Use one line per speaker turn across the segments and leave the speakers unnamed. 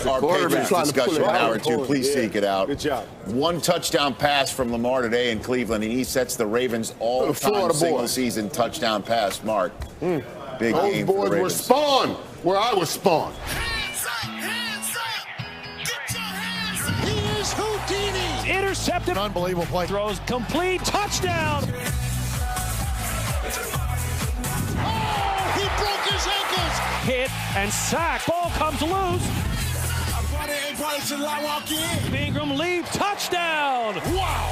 our Patriots discussion hour, too. Please seek it out.
Good job.
One touchdown pass from Lamar today in Cleveland, and he sets the Ravens' all-time single-season touchdown pass mark. Big
Those
game for
boys
the
were
Ravens.
spawned where I was spawned.
He is Houdini. Intercepted.
Unbelievable play.
Throws complete. Touchdown. Oh, he broke his ankles. Hit and sack. Ball comes loose. Ingram lead. Touchdown. Wow.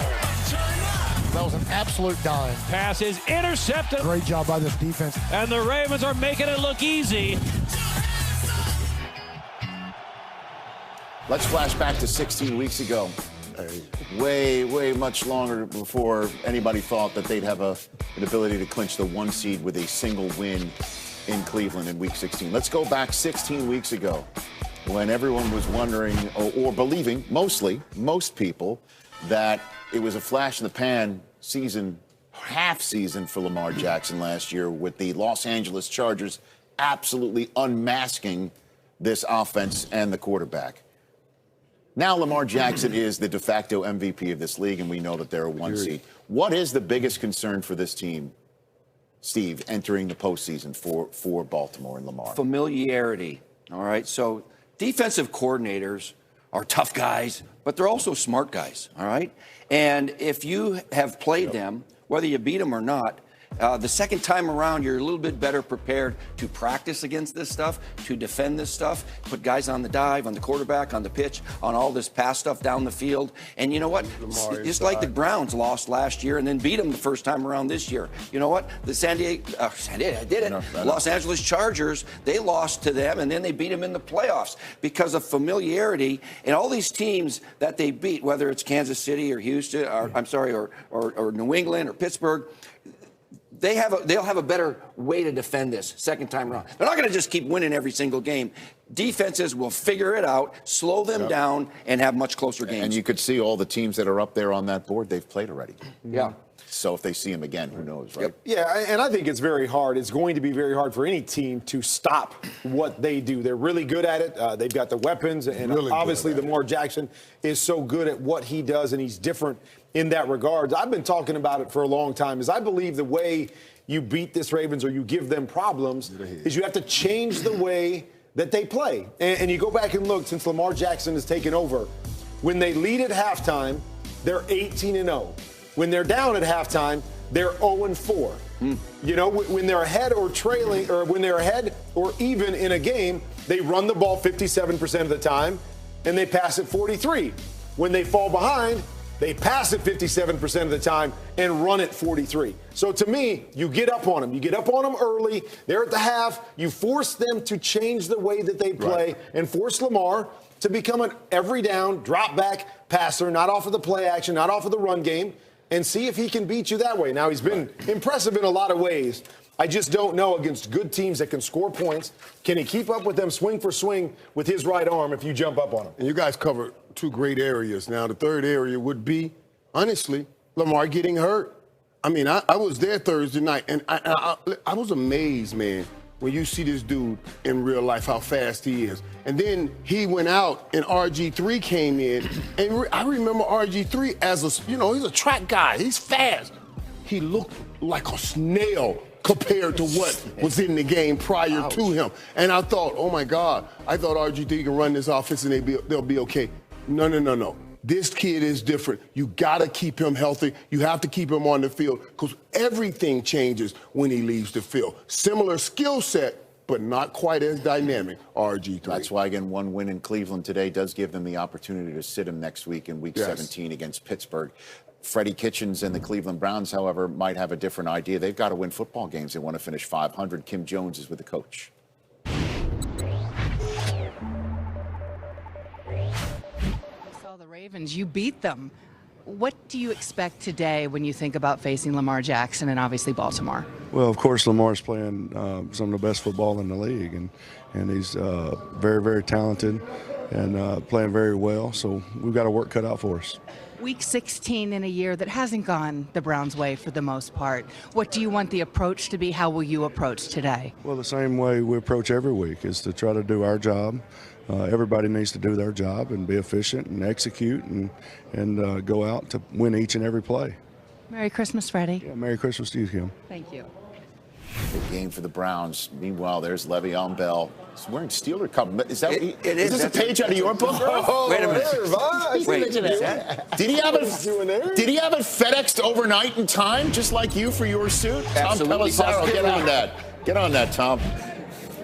That was an absolute dime.
Pass is intercepted.
Great job by this defense.
And the Ravens are making it look easy.
Let's flash back to 16 weeks ago. Way much longer before anybody thought that they'd have an ability to clinch the 1 seed with a single win in Cleveland in Week 16. Let's go back 16 weeks ago when everyone was wondering or believing, most people, that it was a flash in the pan half season for Lamar Jackson last year, with the Los Angeles Chargers absolutely unmasking this offense and the quarterback. Now Lamar Jackson is the de facto MVP of this league, and we know that they're a 1 seed. What is the biggest concern for this team, Steve, entering the postseason for Baltimore and Lamar?
Familiarity. All right. So defensive coordinators are tough guys, but they're also smart guys. All right. And if you have played them, whether you beat them or not, the second time around, you're a little bit better prepared to practice against this stuff, to defend this stuff, put guys on the dive, on the quarterback, on the pitch, on all this pass stuff down the field. And you know what? Just like the Browns lost last year and then beat them the first time around this year. You know what? The Los Angeles Chargers, they lost to them and then they beat them in the playoffs because of familiarity. And all these teams that they beat, whether it's Kansas City or Houston, or New England or Pittsburgh, they'll have a better way to defend this second time around. They're not going to just keep winning every single game. Defenses will figure it out, slow them down, and have much closer games.
And you could see all the teams that are up there on that board, they've played already.
Yeah.
So if they see them again, who knows, right?
Yeah, and I think it's very hard. It's going to be very hard for any team to stop what they do. They're really good at it. They've got the weapons, and really obviously Lamar Jackson is so good at what he does, and he's different in that regard. I've been talking about it for a long time, is I believe the way you beat this Ravens or you give them problems is you have to change the way that they play. And you go back and look, since Lamar Jackson has taken over, when they lead at halftime, they're 18-0. When they're down at halftime, they're 0-4. You know, when they're ahead or trailing, or when they're ahead or even in a game, they run the ball 57% of the time, and they pass it 43%. When they fall behind, they pass it 57% of the time and run it 43%. So to me, you get up on them. You get up on them early. They're at the half. You force them to change the way that they play and force Lamar to become an every down, drop back passer, not off of the play action, not off of the run game, and see if he can beat you that way. Now, he's been impressive in a lot of ways. I just don't know against good teams that can score points. Can he keep up with them swing for swing with his right arm if you jump up on him?
And you guys covered two great areas. Now, the third area would be, honestly, Lamar getting hurt. I mean, I was there Thursday night, and I was amazed, man, when you see this dude in real life, how fast he is. And then he went out, and RG3 came in. And I remember RG3 as he's a track guy. He's fast. He looked like a snail compared to what was in the game prior to him. And I thought, oh, my God, I thought RG3 can run this offense and they'll be okay. No. This kid is different. You got to keep him healthy. You have to keep him on the field because everything changes when he leaves the field. Similar skill set, but not quite as dynamic, RG3.
That's why, again, one win in Cleveland today does give them the opportunity to sit him next week in Week 17 against Pittsburgh. Freddie Kitchens and the Cleveland Browns, however, might have a different idea. They've got to win football games. They want to finish 500. Kim Jones is with the coach.
The Ravens, you beat them. What do you expect today when you think about facing Lamar Jackson and obviously Baltimore?
Well, of course, Lamar's playing some of the best football in the league, and he's very, very talented and playing very well. So we've got a work cut out for us.
Week 16 in a year that hasn't gone the Browns' way for the most part. What do you want the approach to be? How will you approach today?
Well, the same way we approach every week is to try to do our job, everybody needs to do their job and be efficient and execute and go out to win each and every play.
Merry Christmas, Freddie.
Yeah, Merry Christmas to you, Kim.
Thank you.
Big game for the Browns. Meanwhile, there's Le'Veon Bell. He's wearing Steeler cup. Is that?
It
is
is.
this a page out of your book?
Oh,
Wait a minute.
Wait,
Did he have it? Did he have it FedExed overnight in time, just like you for your suit?
Absolutely.
Tom Pelissero, get on that. Get on that, Tom.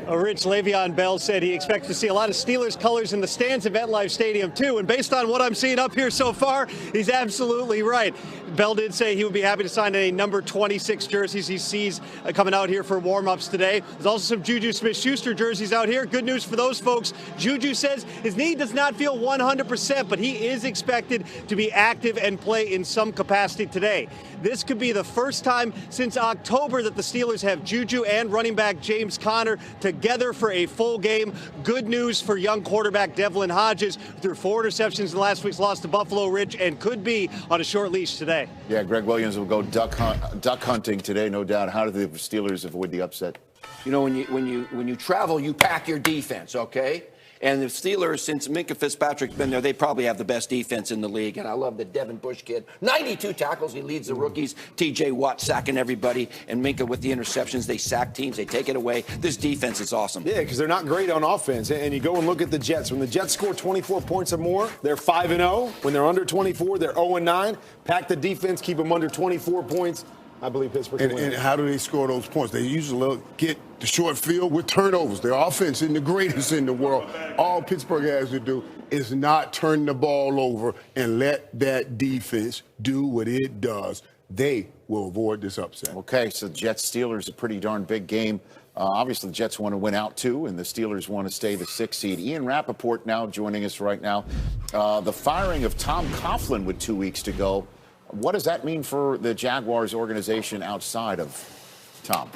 Rich, Le'Veon Bell said he expects to see a lot of Steelers colors in the stands at MetLife Stadium, too. And based on what I'm seeing up here so far, he's absolutely right. Bell did say he would be happy to sign a number 26 jerseys he sees coming out here for warm-ups today. There's also some Juju Smith-Schuster jerseys out here. Good news for those folks. Juju says his knee does not feel 100%, but he is expected to be active and play in some capacity today. This could be the first time since October that the Steelers have Juju and running back James Conner together for a full game. Good news for young quarterback Devlin Hodges, who threw 4 interceptions in last week's loss to Buffalo Ridge and could be on a short leash today.
Yeah, Greg Williams will go duck hunting today, no doubt. How do the Steelers avoid the upset?
You know, when you travel, you pack your defense, okay? And the Steelers, since Minkah Fitzpatrick's been there, they probably have the best defense in the league. And I love the Devin Bush kid. 92 tackles. He leads the rookies. T.J. Watt sacking everybody. And Minkah with the interceptions. They sack teams. They take it away. This defense is awesome.
Yeah, because they're not great on offense. And you go and look at the Jets. When the Jets score 24 points or more, they're 5-0. When they're under 24, they're 0-9. Pack the defense, keep them under 24 points. I believe Pittsburgh can win.
And how do they score those points? They usually get the short field with turnovers. Their offense isn't the greatest in the world. All Pittsburgh has to do is not turn the ball over and let that defense do what it does. They will avoid this upset.
Okay, so Jets-Steelers, a pretty darn big game. Obviously, the Jets want to win out, too, and the Steelers want to stay the 6th seed. Ian Rappaport now joining us right now. The firing of Tom Coughlin with 2 weeks to go. What does that mean for the Jaguars organization outside of Tom?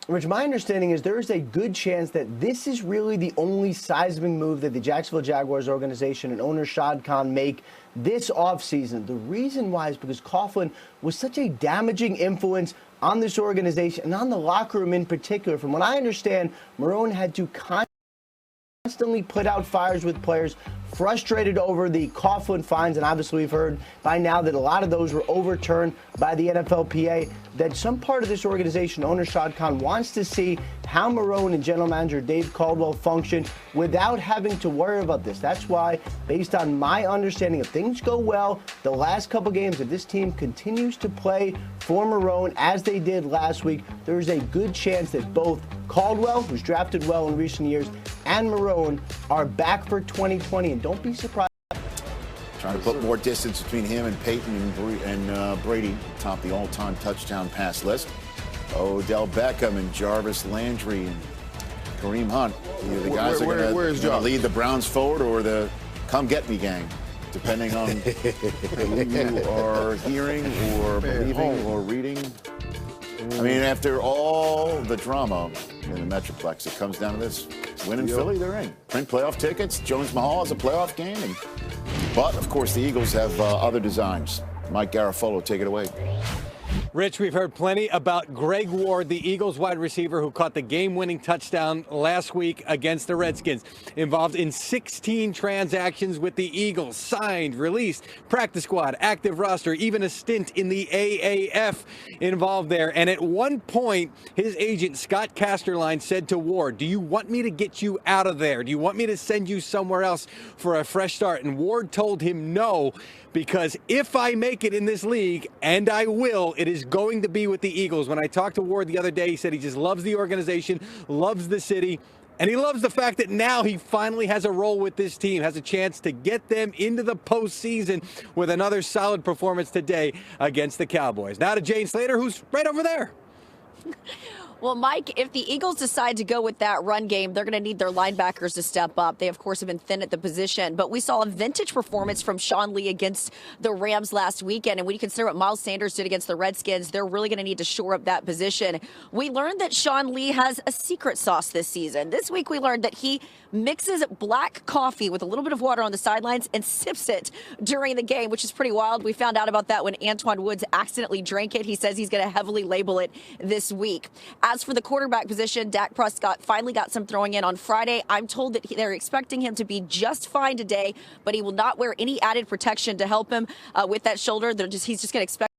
Rich, my understanding is there is a good chance that this is really the only seismic move that the Jacksonville Jaguars organization and owner Shad Khan make this offseason. The reason why is because Coughlin was such a damaging influence on this organization and on the locker room in particular. From what I understand, Marrone had to constantly put out fires with players frustrated over the Coughlin fines, and obviously we've heard by now that a lot of those were overturned by the NFLPA, that some part of this organization, owner Shad Khan, wants to see how Marrone and general manager Dave Caldwell function without having to worry about this. That's why, based on my understanding, if things go well, the last couple games, if this team continues to play for Marrone as they did last week, there's a good chance that both Caldwell, who's drafted well in recent years, and Marrone are back for 2020. And don't be surprised.
Trying to put more distance between him and Peyton and Brady, top the all-time touchdown pass list. Odell Beckham and Jarvis Landry and Kareem Hunt. Either the guys are going to lead the Browns forward or the come-get-me gang, depending on who you are hearing or believing or reading. I mean, after all the drama in the Metroplex, it comes down to this. Win in Philly, they're in. Print playoff tickets. Jones Mahal has a playoff game. But, of course, the Eagles have other designs. Mike Garafolo, take it away.
Rich, we've heard plenty about Greg Ward, the Eagles wide receiver who caught the game-winning touchdown last week against the Redskins. Involved in 16 transactions with the Eagles, signed, released, practice squad, active roster, even a stint in the AAF involved there. And at one point, his agent, Scott Casterline, said to Ward, "Do you want me to get you out of there? Do you want me to send you somewhere else for a fresh start?" And Ward told him no, because if I make it in this league, and I will, it is going to be with the Eagles. When I talked to Ward the other day, he said he just loves the organization, loves the city, and he loves the fact that now he finally has a role with this team, has a chance to get them into the postseason with another solid performance today against the Cowboys. Now to Jane Slater, who's right over there.
Well, Mike, if the Eagles decide to go with that run game, they're going to need their linebackers to step up. They, of course, have been thin at the position. But we saw a vintage performance from Sean Lee against the Rams last weekend. And when you consider what Miles Sanders did against the Redskins, they're really going to need to shore up that position. We learned that Sean Lee has a secret sauce this season. This week, we learned that he mixes black coffee with a little bit of water on the sidelines and sips it during the game, which is pretty wild. We found out about that when Antoine Woods accidentally drank it. He says he's going to heavily label it this week. As for the quarterback position, Dak Prescott finally got some throwing in on Friday. I'm told that they're expecting him to be just fine today, but he will not wear any added protection to help him with that shoulder. He's just going to expect